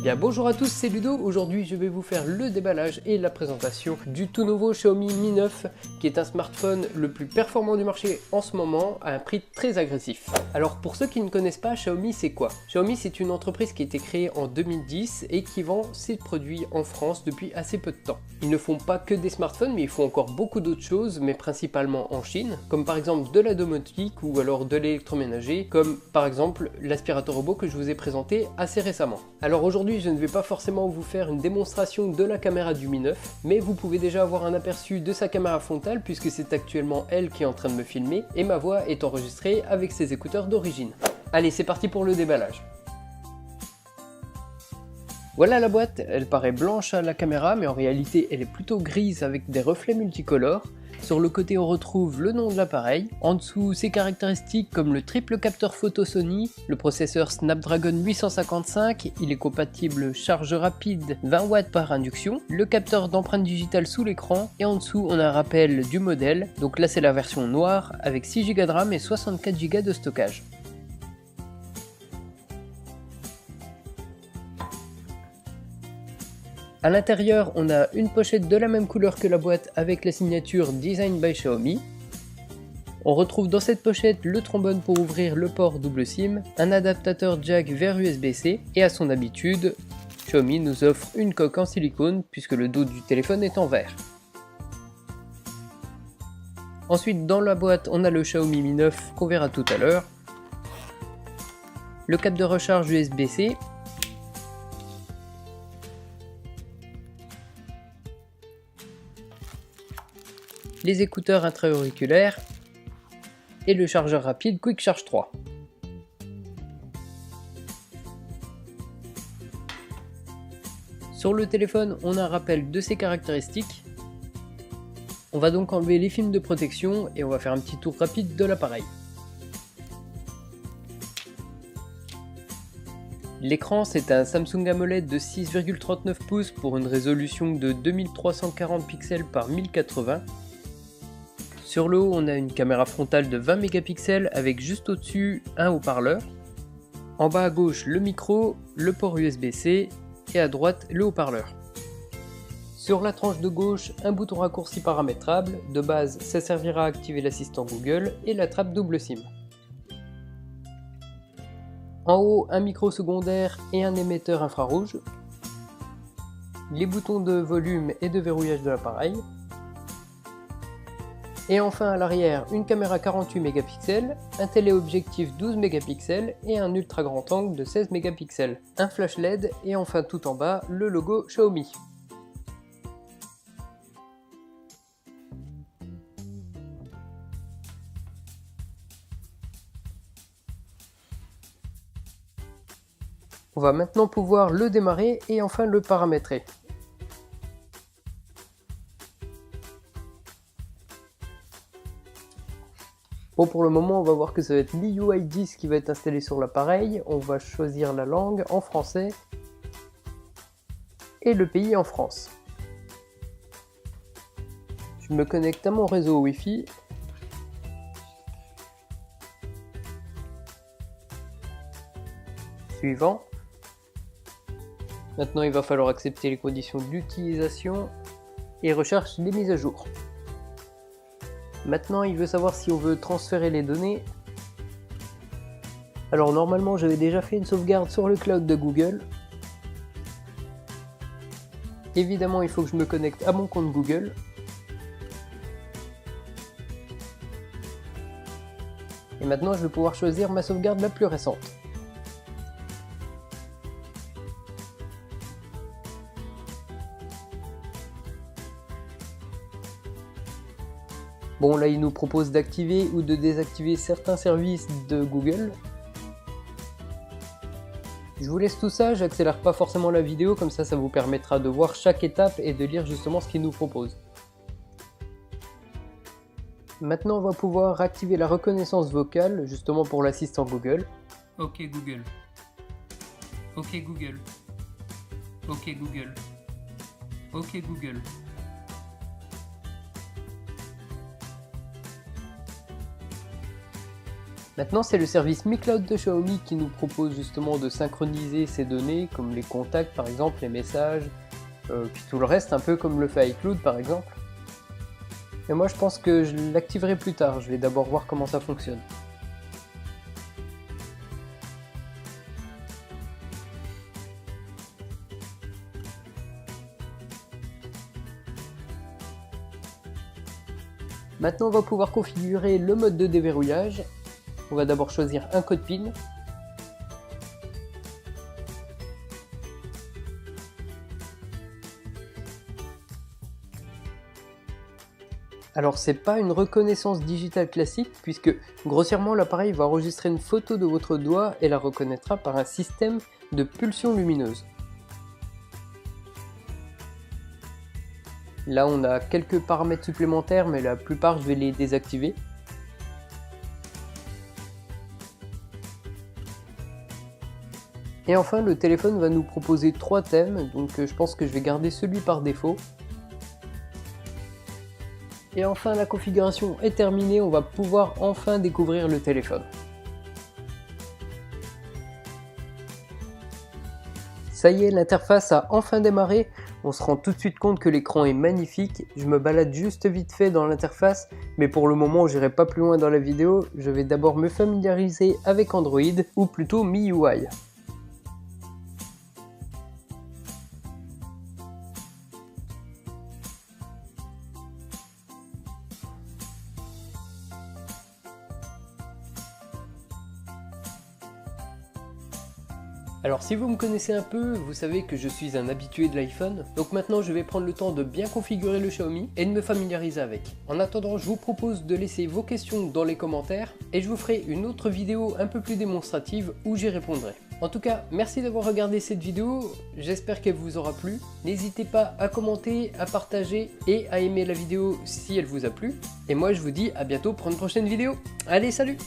Bien bonjour à tous, c'est Ludo. Aujourd'hui je vais vous faire le déballage et la présentation du tout nouveau Xiaomi Mi 9 qui est un smartphone le plus performant du marché en ce moment à un prix très agressif. Alors pour ceux qui ne connaissent pas, Xiaomi c'est quoi? Xiaomi c'est une entreprise qui a été créée en 2010 et qui vend ses produits en France depuis assez peu de temps. Ils ne font pas que des smartphones mais ils font encore beaucoup d'autres choses, mais principalement en Chine, comme par exemple de la domotique ou alors de l'électroménager, comme par exemple l'aspirateur robot que je vous ai présenté assez récemment. Alors aujourd'hui je ne vais pas forcément vous faire une démonstration de la caméra du Mi 9, mais vous pouvez déjà avoir un aperçu de sa caméra frontale puisque c'est actuellement elle qui est en train de me filmer et ma voix est enregistrée avec ses écouteurs d'origine. Allez, c'est parti pour le déballage. Voilà la boîte, elle paraît blanche à la caméra mais en réalité elle est plutôt grise avec des reflets multicolores. Sur le côté on retrouve le nom de l'appareil, en dessous ses caractéristiques comme le triple capteur photo Sony, le processeur Snapdragon 855, il est compatible charge rapide 20 watts par induction, le capteur d'empreinte digitale sous l'écran et en dessous on a un rappel du modèle, donc là c'est la version noire avec 6 Go de RAM et 64 Go de stockage. A l'intérieur, on a une pochette de la même couleur que la boîte avec la signature Design by Xiaomi. On retrouve dans cette pochette le trombone pour ouvrir le port double SIM, un adaptateur jack vers USB-C et à son habitude, Xiaomi nous offre une coque en silicone puisque le dos du téléphone est en verre. Ensuite, dans la boîte, on a le Xiaomi Mi 9 qu'on verra tout à l'heure, le câble de recharge USB-C, les écouteurs intra-auriculaires et le chargeur rapide Quick Charge 3. Sur le téléphone, on a un rappel de ses caractéristiques. On va donc enlever les films de protection et on va faire un petit tour rapide de l'appareil. L'écran, c'est un Samsung AMOLED de 6,39 pouces pour une résolution de 2340 pixels par 1080. Sur le haut, on a une caméra frontale de 20 mégapixels avec juste au-dessus un haut-parleur. En bas à gauche, le micro, le port USB-C et à droite, le haut-parleur. Sur la tranche de gauche, un bouton raccourci paramétrable. De base, ça servira à activer l'assistant Google et la trappe double SIM. En haut, un micro secondaire et un émetteur infrarouge. Les boutons de volume et de verrouillage de l'appareil. Et enfin à l'arrière, une caméra 48 mégapixels, un téléobjectif 12 mégapixels et un ultra grand angle de 16 mégapixels, un flash LED et enfin tout en bas, le logo Xiaomi. On va maintenant pouvoir le démarrer et enfin le paramétrer. Bon, pour le moment, on va voir que ça va être l'IUI 10 qui va être installé sur l'appareil. On va choisir la langue en français et le pays en France. Je me connecte à mon réseau Wi-Fi. Suivant. Maintenant, il va falloir accepter les conditions d'utilisation et recherche les mises à jour. Maintenant, il veut savoir si on veut transférer les données. Alors normalement, j'avais déjà fait une sauvegarde sur le cloud de Google. Évidemment, il faut que je me connecte à mon compte Google. Et maintenant, je vais pouvoir choisir ma sauvegarde la plus récente. Bon, là il nous propose d'activer ou de désactiver certains services de Google. Je vous laisse tout ça, j'accélère pas forcément la vidéo, comme ça vous permettra de voir chaque étape et de lire justement ce qu'il nous propose. Maintenant on va pouvoir activer la reconnaissance vocale, justement pour l'assistant Google. Ok Google. Ok Google. Ok Google. Ok Google. Maintenant, c'est le service Mi Cloud de Xiaomi qui nous propose justement de synchroniser ces données, comme les contacts par exemple, les messages, puis tout le reste, un peu comme le fait iCloud par exemple. Et moi je pense que je l'activerai plus tard, je vais d'abord voir comment ça fonctionne. Maintenant on va pouvoir configurer le mode de déverrouillage. On va d'abord choisir un code PIN. Alors c'est pas une reconnaissance digitale classique puisque grossièrement l'appareil va enregistrer une photo de votre doigt et la reconnaîtra par un système de pulsions lumineuses. Là on a quelques paramètres supplémentaires mais la plupart je vais les désactiver. Et enfin le téléphone va nous proposer 3 thèmes, donc je pense que je vais garder celui par défaut. Et enfin la configuration est terminée, on va pouvoir enfin découvrir le téléphone. Ça y est, l'interface a enfin démarré, on se rend tout de suite compte que l'écran est magnifique. Je me balade juste vite fait dans l'interface, mais pour le moment j'irai pas plus loin dans la vidéo, je vais d'abord me familiariser avec Android, ou plutôt MIUI. Alors si vous me connaissez un peu, vous savez que je suis un habitué de l'iPhone, donc maintenant je vais prendre le temps de bien configurer le Xiaomi et de me familiariser avec. En attendant, je vous propose de laisser vos questions dans les commentaires et je vous ferai une autre vidéo un peu plus démonstrative où j'y répondrai. En tout cas, merci d'avoir regardé cette vidéo, j'espère qu'elle vous aura plu. N'hésitez pas à commenter, à partager et à aimer la vidéo si elle vous a plu. Et moi je vous dis à bientôt pour une prochaine vidéo. Allez, salut!